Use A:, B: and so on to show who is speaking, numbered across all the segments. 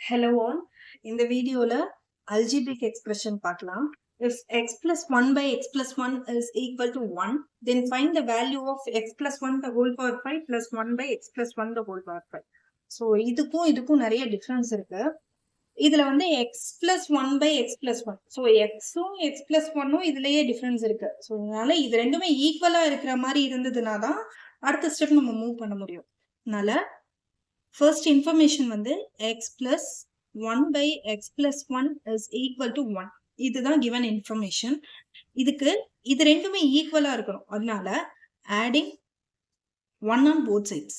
A: Hello all. In the video algebraic expression பார்க்கலாம். If x plus 1 by x plus 1 is equal to 1, then find the value of x plus 1 the whole power 5 plus 1 by x plus 1 the whole power 5. So இதுக்கும் நிறைய difference இருக்கு. இதுல வந்து x plus 1 by x plus 1. So xும் x plus 1உம் இதுலயே difference இருக்கு. So அதனால இது ரெண்டுமே ஈக்குவலா இருக்கிற மாதிரி இருந்ததுனா தான் அடுத்த ஸ்டெப் நம்ம மூவ் பண்ண முடியும். அதனால first information வந்து x plus 1 by x plus 1 is equal to 1. இதுதான் given information. இதுக்கு இது ரெண்டுமே ஈக்குவலா இருக்கணும். அதனால adding 1 on both sides.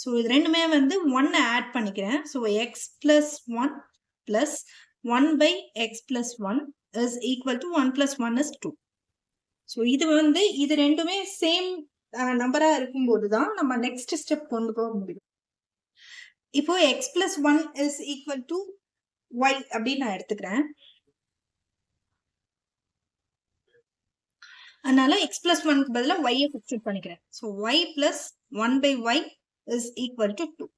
A: So இது ரெண்டுமே வந்து 1 ஆட் பண்ணிக்கிறேன். So x plus 1 plus 1 by x plus 1 is equal to 1 plus 1 is 2. So இது வந்து இது ரெண்டுமே சேம் நம்பரா இருக்கும்போது தான் நம்ம நெக்ஸ்ட் ஸ்டெப் கொண்டு போக முடியும். இப்போ X plus 1 is equal to Y அப்படின்னு நான் எடுத்துக்கிறேன். அதனால எக்ஸ் பிளஸ் 1க்கு பதிலாக ஒய்யை சப்ஸ்டிட்யூட் பண்ணிக்கிறேன். So Y plus 1 by y is equal to 2.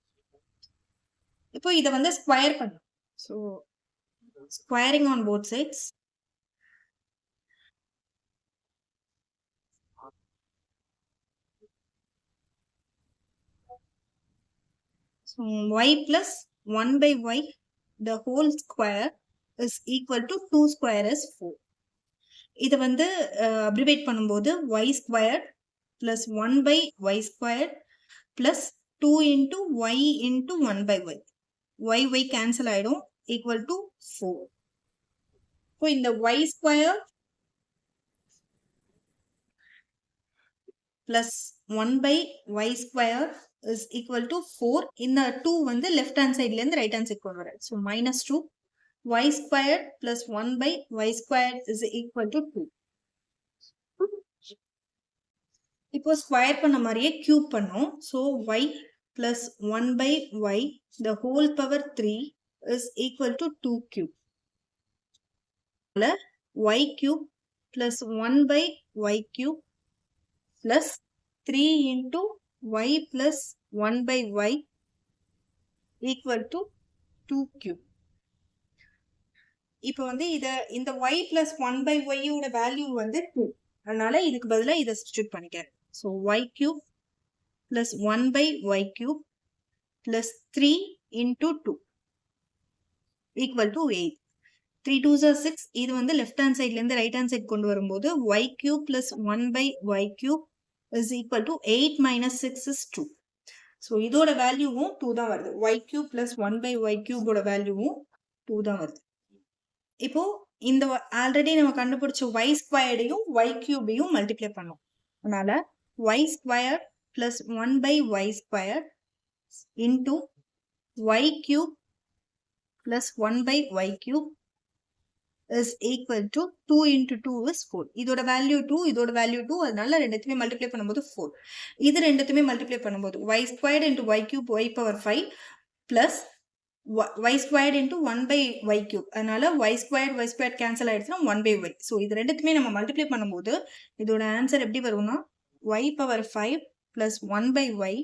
A: இப்போ இதை வந்து ஸ்கொயர் பண்ணும். So squaring on both sides. So y plus 1 by y the whole square is equal to 2 square is 4. இதை வந்து abbreviate பண்ணும்போது y squared plus 1 by y squared plus 2 into y into 1 by y cancel ஆயிடும் equal to 4. இப்போ இந்த y square plus 1 by y square is equal to 4. இந்த 2 வந்து left hand side ல இருந்து right hand side கொண்டு வரேன். So minus 2 y squared plus 1 by y squared is equal to 2. இப்போ ஸ்கொயர் பண்ண மாதிரியே கியூப் பண்ணோம். So y plus 1 by y the whole power 3 is equal to 2 cube. y cube plus 1 by y cube plus 3 into y plus 1 by y equal to 2 cube. இப்போ வந்து இந்த y plus 1 by y ஓட value வந்து 2. அதனால இதுக்கு பதிலா இதை substitute பண்ணிக்கிறேன். So y cube plus 1 by y cube plus 3 into 2 equal to 8. 3 2s are 6. இது வந்து left hand side ல இருந்து right hand side கொண்டு வரும்போது y cube plus 1 by y cube is equal to 8 minus 6 is 2. So இதோட வேல்யூவும் 2 தான் வருது. y cube plus 1 by y cube ஓட வேல்யூவும் 2 தான் வருது. இப்போ இந்த ஆல்ரெடி நம்ம கண்டுபிடிச்ச y ஸ்கொயர்டையும் y கியூபையும் மல்டிப்ளை பண்ணோம். அதனால y square plus 1 by y square into y cube plus 1 by y cube is equal to 2 into 2 is 4. இதோட வேல்யூ 2, இதோட வேல்யூ 2. அதனால ரெண்டுத்தையுமே மல்டிப்ளை பண்ணும்போது 4. இது ரெண்டுத்தையுமே மல்டிப்ளை பண்ணும்போது y squared into y cube y power 5 plus y squared into 1 by y cube. அதனால y squared cancel ஆயிடுச்சுன்னா 1 by y. ஸோ இது ரெண்டுத்தையுமே நம்ம மல்டிப்ளை பண்ணும்போது இதோட ஆன்சர் எப்படி வரும்னா y power 5 plus 1 by y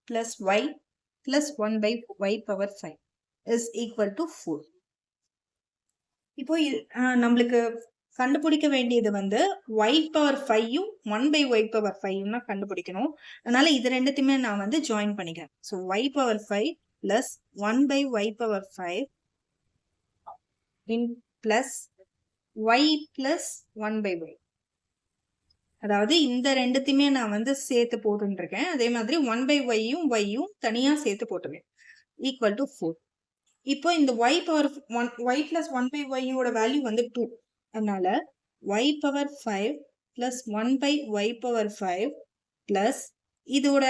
A: plus y plus 1 by y power 5 is equal to 4. இப்போ நம்மளுக்கு கண்டுபிடிக்க வேண்டியது வந்து y பவர் 5யும் 1 by y பவர் 5யும் தான் கண்டுபிடிக்கணும். அதனால இது ரெண்டுத்தையுமே நான் வந்து ஜாயின் பண்ணிக்கிறேன். So y power 5 plus 1 by y power 5 in plus y plus 1 by y. அதாவது இந்த ரெண்டுத்தையுமே நான் வந்து சேர்த்து போட்டுருக்கேன். அதே மாதிரி 1 by y-யும் தனியா சேர்த்து போட்டுருவேன். Equal to 4. இப்போ இந்த y power 1 y plus 1 by y ஓட வேல்யூ வந்து 2. அதனால y power 5 plus 1 by y power 5 plus இதோட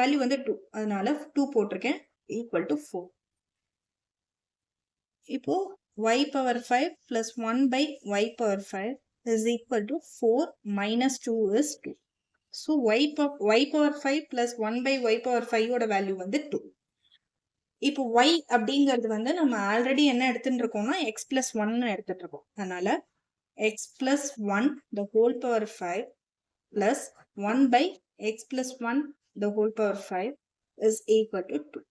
A: வேல்யூ வந்து 2. அதனால 2 போட்டிருக்கேன் ஈக்குவல் டு 4. இப்போ y power 5 plus 1 by y power 5 is equal to 4 minus 2 is 2. So y power 5 plus 1 by y power 5 ஓட value வந்து 2. இப்போ y அப்படிங்கிறது வந்து நம்ம ஆல்ரெடி என்ன எடுத்துட்டு இருக்கோம்னா x plus 1 எடுத்துட்டு இருக்கோம். அதனால x plus 1 the whole power 5 plus 1 by x plus 1 the whole power 5 is equal to 2.